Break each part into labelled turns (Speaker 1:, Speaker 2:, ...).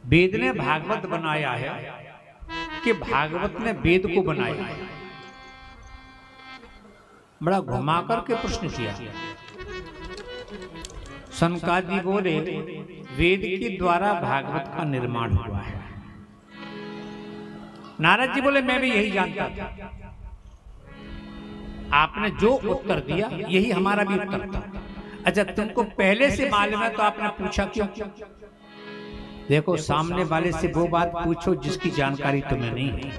Speaker 1: वेद ने भागवत बनाया है कि भागवत ने वेद को बनाया है? बड़ा घुमा करके प्रश्न किया। सनकादि बोले वेद के द्वारा भागवत का निर्माण हुआ है। नारद जी बोले मैं भी यही जानता था। आपने जो उत्तर दिया यही हमारा भी उत्तर था। अच्छा, तुमको पहले से मालूम है तो आपने पूछा क्यों? देखो, सामने वाले से वो बात पूछो जिसकी जानकारी तुम्हें नहीं है।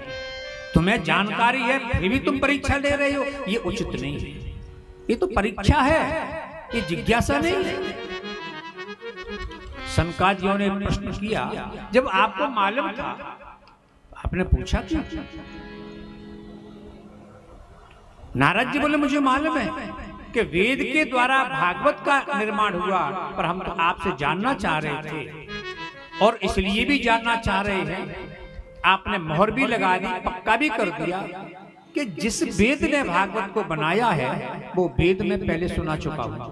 Speaker 1: तुम्हें जानकारी है फिर भी तुम परीक्षा ले रहे हो, ये उचित नहीं है। ये तो परीक्षा है, ये जिज्ञासा नहीं है। सनकादियों ने प्रश्न किया, जब आपको मालूम था आपने पूछा क्यों? नारद जी बोले मुझे मालूम है कि वेद के द्वारा भागवत का निर्माण हुआ, पर हम तो आपसे जानना चाह रहे थे और इसलिए भी जानना चाह रहे हैं, आपने मोहर भी लगा दी, पक्का भी कर दिया कि जिस वेद ने भागवत को बनाया है वो वेद में पहले सुना चुका हूं।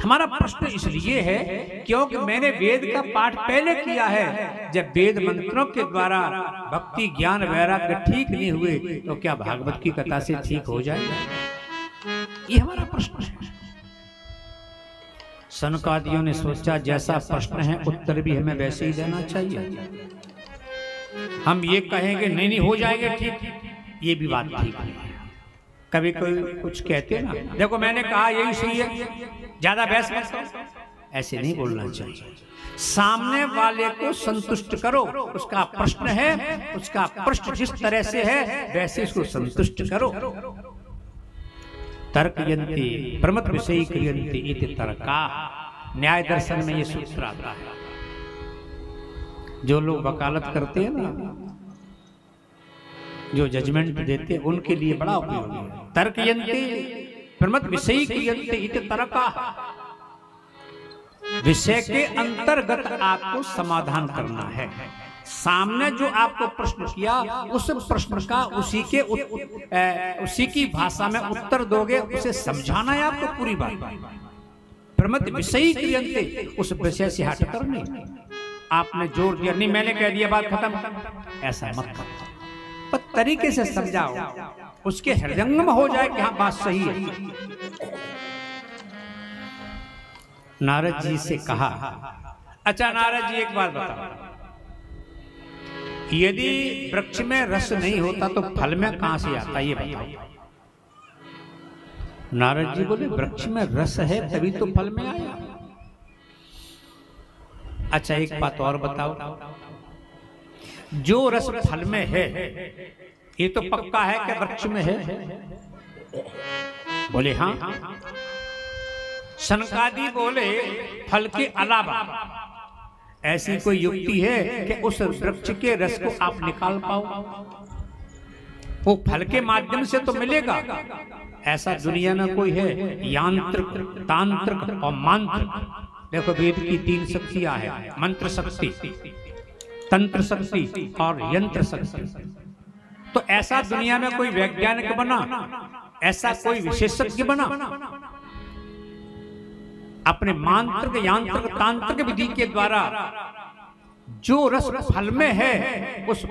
Speaker 1: हमारा प्रश्न इसलिए है क्योंकि मैंने वेद का पाठ पहले किया है। जब वेद मंत्रों के द्वारा भक्ति ज्ञान वैराग्य ठीक नहीं हुए तो क्या भागवत की कथा से ठीक हो जाएगा? ये हमारा प्रश्न है। सनकादियों ने सोचा जैसा प्रश्न है उत्तर भी हमें वैसे ही देना चाहिए। हम ये कहेंगे नहीं नहीं हो जाएगा ठीक, ये भी बात ठीक नहीं है। कभी कोई कुछ कहते हैं ना, देखो मैंने कहा यही सही है, ज्यादा बहस मत करो, ऐसे नहीं बोलना चाहिए। सामने वाले को संतुष्ट करो, उसका प्रश्न है, उसका प्रश्न जिस तरह से है वैसे उसको संतुष्ट करो। तर्कयन्ति प्रमत विषयी क्रियन्ति इति तर्का। न्याय दर्शन में ये सूत्र आता है। जो लोग वकालत करते हैं ना, जो जजमेंट देते हैं, उनके लिए बड़ा उपयोगी है। तर्कयन्ति प्रमत विषयी क्रियन्ति इति तर्का। विषय के अंतर्गत आपको समाधान करना है। सामने जो आपको प्रश्न किया उस प्रश्न का उसी की भाषा में उत्तर दोगे, उसे समझाना है आपको पूरी बात। प्रमत विषयी क्रियन्ते, उस विषय से हटकर नहीं। आपने जोर दिया, नहीं मैंने कह दिया बात खत्म, ऐसा मत करो, पर तरीके से समझाओ, उसके हृदयंगम हो जाए कि हाँ बात सही है। नारद जी से कहा, अच्छा नारद जी एक बात बताओ, यदि वृक्ष में रस नहीं होता तो फल में कहां से आता, ये बताओ। नारद जी बोले वृक्ष में रस है तभी तो फल में आया। अच्छा एक बात और बताओ, जो रस फल में है ये तो पक्का है कि वृक्ष में है? बोले हाँ। सनकादि बोले फल के अलावा ऐसी कोई युक्ति है कि उस वृक्ष के रस को आप निकाल पाओ? वो फल के माध्यम से तो मिलेगा, ऐसा दुनिया में कोई है? यांत्रिक, तांत्रिक और मांत्रिक। देखो वेद की 3 शक्तियां हैं, मंत्र शक्ति, तंत्र शक्ति और यंत्र शक्ति। तो ऐसा दुनिया में कोई वैज्ञानिक बना, ऐसा कोई विशेषज्ञ बना, अपने मांत्रिक यांत्रिक तांत्रिक विधि के द्वारा जो रस फल में है उस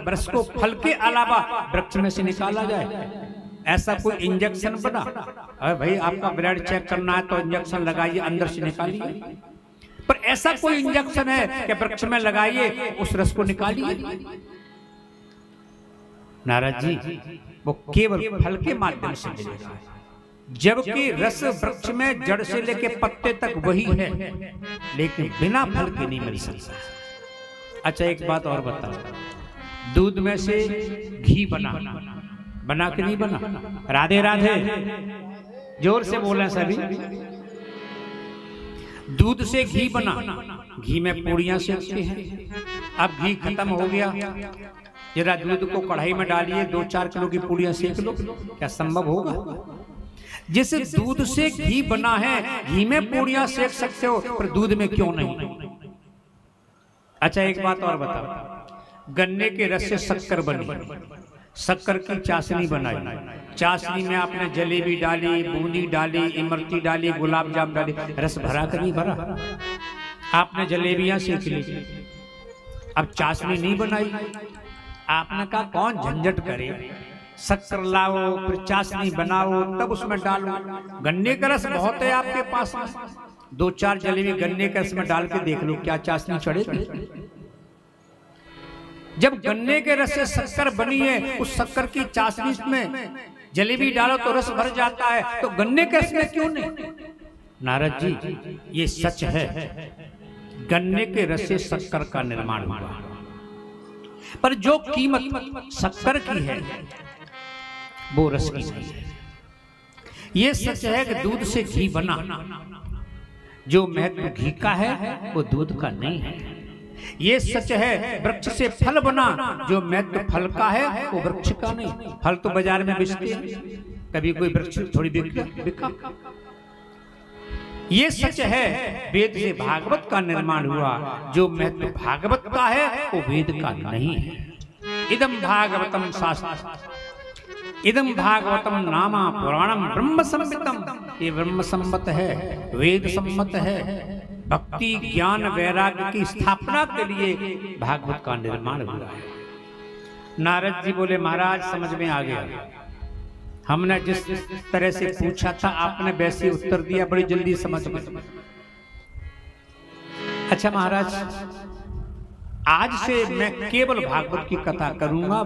Speaker 1: रस को फल के अलावा वृक्ष में से निकाला जाए? ऐसा कोई इंजेक्शन बना? अरे भाई आपका ब्लड चेक करना है तो इंजेक्शन लगाइए, अंदर से निकालिए। पर ऐसा कोई इंजेक्शन है कि वृक्ष में लगाइए उस रस को निकालिए? नारद जी वो केवल फल के माध्यम से मिलेगा, जबकि रस वृक्ष में जड़ से लेके पत्ते तक वही है, लेकिन बिना फल के नहीं मिल सकता। अच्छा एक बात और बताओ, दूध में से घी बना के नहीं बना? राधे राधे, जोर से बोले सभी। दूध से घी बना, घी में पूड़ियां सेकते हैं। अब घी खत्म हो गया, जरा दूध को कढ़ाई में डालिए, 2-4 किलो की पूड़ियां सेक लो, क्या संभव होगा? जिस दूध से घी बना है, घी में पूड़ियां सेक सकते हो, पर दूध में क्यों नहीं? अच्छा एक बात और बताओ, गन्ने के रस से शक्कर बनी, शक्कर की चाशनी बनाई, चाशनी में आपने जलेबी डाली, बूंदी डाली, इमरती डाली, गुलाब जामुन डाली, रस भरा कर नहीं भरा? आपने जलेबियां सेक ली, अब चाशनी नहीं बनाई, आपने कहा कौन झंझट करे, शक्कर लाओ फिर चाशनी बनाओ तब उसमें डालो। गन्ने का रस बहुत है आपके पास, 2-4 जलेबी गन्ने के रस में डाल के देख लो क्या चाशनी चढ़ेगी। जब गन्ने के रस से शक्कर बनी है, उस शक्कर की चाशनी में जलेबी डालो तो रस भर जाता है, तो गन्ने के रस में क्यों नहीं। नारद जी ये सच है, गन्ने के रस से शक्कर का निर्माण हुआ, पर जो कीमत शक्कर की है वो रस की नहीं है। ये सच है कि दूध से घी बना, जो महत्व घी का है वो दूध का नहीं है। ये सच है वृक्ष से फल बना, जो महत्व फल का है वो वृक्ष का नहीं। फल तो बाजार में बिकते हैं, कभी कोई वृक्ष थोड़ी बिका। ये सच है वेद से भागवत का निर्माण हुआ, जो महत्व भागवत का है वो वेद का नहीं है। इदम भागवतम शास्त्रम, इदम भागवतम नामा पुराणम ब्रह्म सम्मितम, ये ब्रह्म सम्मत है, वेद सम्मत है। भक्ति ज्ञान वैराग्य की स्थापना के लिए भागवत का निर्माण हुआ है। नारद जी बोले महाराज समझ में आ गया, हमने जिस तरह से पूछा था आपने वैसे उत्तर दिया, बड़ी जल्दी समझ में। अच्छा महाराज, आज से मैं केवल भागवत की कथा करूंगा।